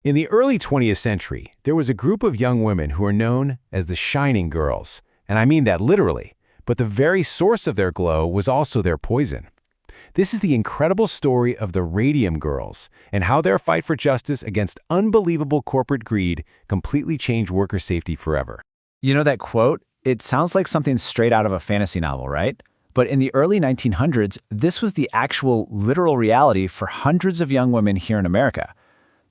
In the early 20th century, there was a group of young women who were known as the Shining Girls, and I mean that literally, but the very source of their glow was also their poison. This is the incredible story of the Radium Girls and how their fight for justice against unbelievable corporate greed completely changed worker safety forever. You know that quote? It sounds like something straight out of a fantasy novel, right? But in the early 1900s, this was the actual, literal reality for hundreds of young women here in America.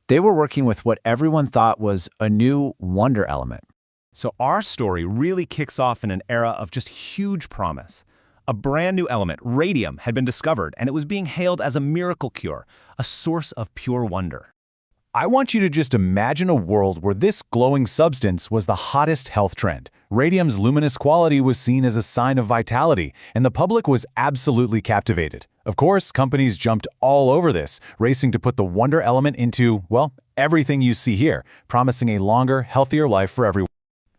They were working with what everyone thought was a new wonder element. So our story really kicks off in an era of just huge promise. A brand new element, radium, had been discovered, and it was being hailed as a miracle cure, a source of pure wonder. I want you to just imagine a world where this glowing substance was the hottest health trend. Radium's luminous quality was seen as a sign of vitality, and the public was absolutely captivated. Of course, companies jumped all over this, racing to put the wonder element into, well, everything you see here, promising a longer, healthier life for everyone.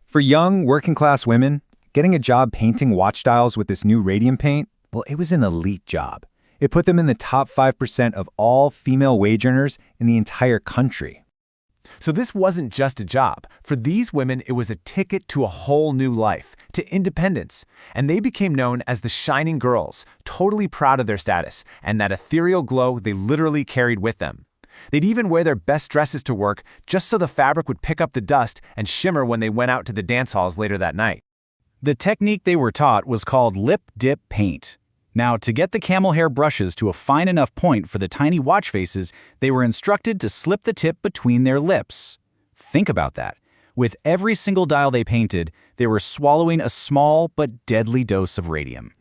For young, working-class women, getting a job painting watch dials with this new radium paint, well, it was an elite job. It put them in the top 5% of all female wage earners in the entire country. So this wasn't just a job. For these women, it was a ticket to a whole new life, to independence. And they became known as the Shining Girls, totally proud of their status and that ethereal glow they literally carried with them. They'd even wear their best dresses to work just so the fabric would pick up the dust and shimmer when they went out to the dance halls later that night. The technique they were taught was called lip dip paint. Now, to get the camel hair brushes to a fine enough point for the tiny watch faces, they were instructed to slip the tip between their lips. Think about that. With every single dial they painted, they were swallowing a small but deadly dose of radium.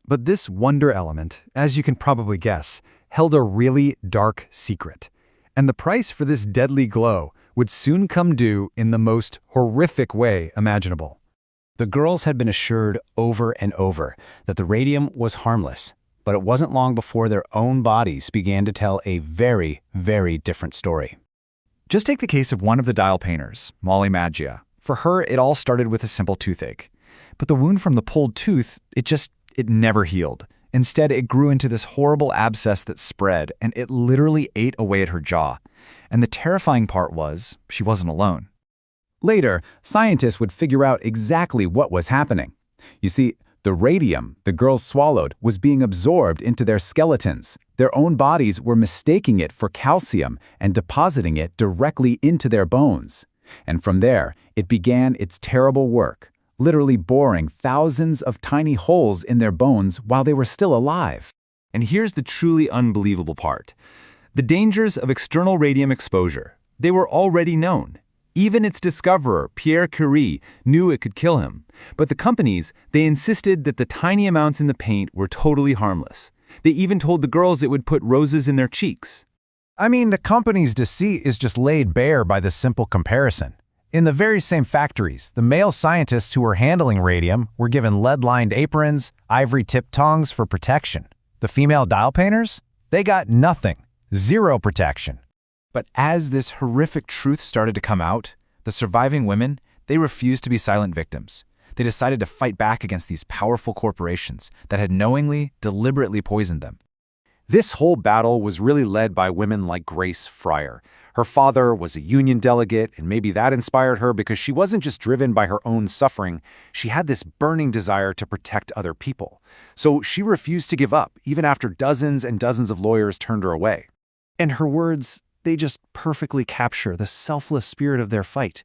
But this wonder element, as you can probably guess, held a really dark secret. And the price for this deadly glow would soon come due in the most horrific way imaginable. The girls had been assured over and over that the radium was harmless, but it wasn't long before their own bodies began to tell a very, very different story. Just take the case of one of the dial painters, 𝗚𝗏𝘃𝗶𝗴. For her, it all started with a simple toothache. But the wound from the pulled tooth, it never healed. Instead, it grew into this horrible abscess that spread, and it literally ate away at her jaw. And the terrifying part was, she wasn't alone. Later, scientists would figure out exactly what was happening. You see, the radium the girls swallowed was being absorbed into their skeletons. Their own bodies were mistaking it for calcium and depositing it directly into their bones. And from there, it began its terrible work, literally boring thousands of tiny holes in their bones while they were still alive. And here's the truly unbelievable part. The dangers of external radium exposure. They were already known. Even its discoverer, Pierre Curie, knew it could kill him. But the companies, they insisted that the tiny amounts in the paint were totally harmless. They even told the girls it would put roses in their cheeks. I mean, the company's deceit is just laid bare by this simple comparison. In the very same factories, the male scientists who were handling radium were given lead-lined aprons, ivory-tipped tongs for protection. The female dial painters? They got nothing. Zero protection. But as this horrific truth started to come out, the surviving women, they refused to be silent victims. They decided to fight back against these powerful corporations that had knowingly, deliberately poisoned them. This whole battle was really led by women like Grace Fryer. Her father was a union delegate, and maybe that inspired her because she wasn't just driven by her own suffering. She had this burning desire to protect other people. So she refused to give up, even after dozens and dozens of lawyers turned her away. And her words, they just perfectly capture the selfless spirit of their fight.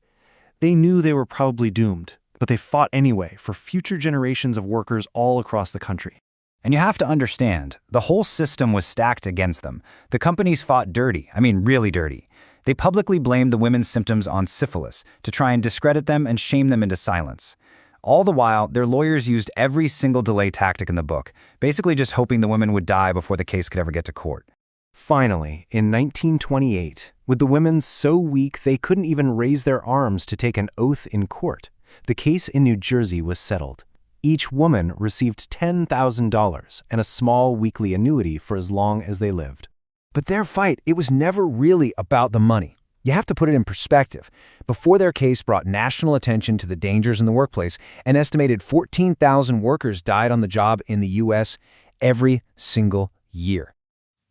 They knew they were probably doomed, but they fought anyway for future generations of workers all across the country. And you have to understand, the whole system was stacked against them. The companies fought dirty, really dirty. They publicly blamed the women's symptoms on syphilis to try and discredit them and shame them into silence. All the while, their lawyers used every single delay tactic in the book, basically just hoping the women would die before the case could ever get to court. Finally, in 1928, with the women so weak they couldn't even raise their arms to take an oath in court, the case in New Jersey was settled. Each woman received $10,000 and a small weekly annuity for as long as they lived. But their fight, it was never really about the money. You have to put it in perspective. Before their case brought national attention to the dangers in the workplace, an estimated 14,000 workers died on the job in the U.S. every single year.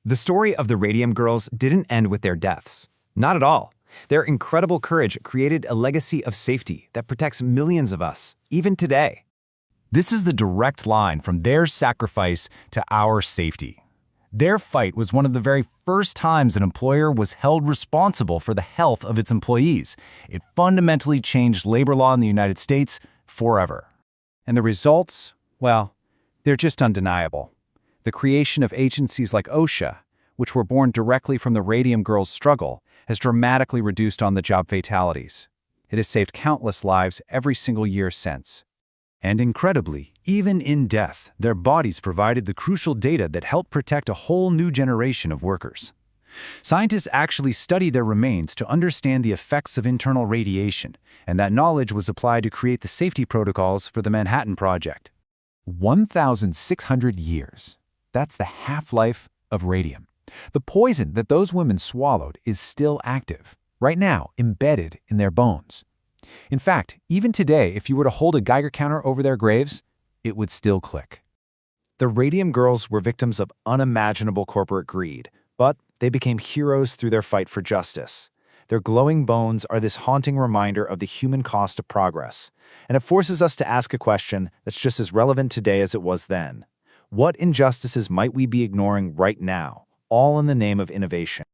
The story of the Radium Girls didn't end with their deaths. Not at all. Their incredible courage created a legacy of safety that protects millions of us, even today. This is the direct line from their sacrifice to our safety. Their fight was one of the very first times an employer was held responsible for the health of its employees. It fundamentally changed labor law in the United States forever. And the results? Well, they're just undeniable. The creation of agencies like 𝗚𝗏𝗃, which were born directly from the Radium Girls' struggle, has dramatically reduced on-the-job fatalities. It has saved countless lives every single year since. And incredibly, even in death, their bodies provided the crucial data that helped protect a whole new generation of workers. Scientists actually studied their remains to understand the effects of internal radiation, and that knowledge was applied to create the safety protocols for the Manhattan Project. 1,600 years. That's the half-life of radium. The poison that those women swallowed is still active, right now embedded in their bones. In fact, even today, if you were to hold a Geiger counter over their graves, it would still click. The Radium Girls were victims of unimaginable corporate greed, but they became heroes through their fight for justice. Their glowing bones are this haunting reminder of the human cost of progress, and it forces us to ask a question that's just as relevant today as it was then. What injustices might we be ignoring right now, all in the name of innovation?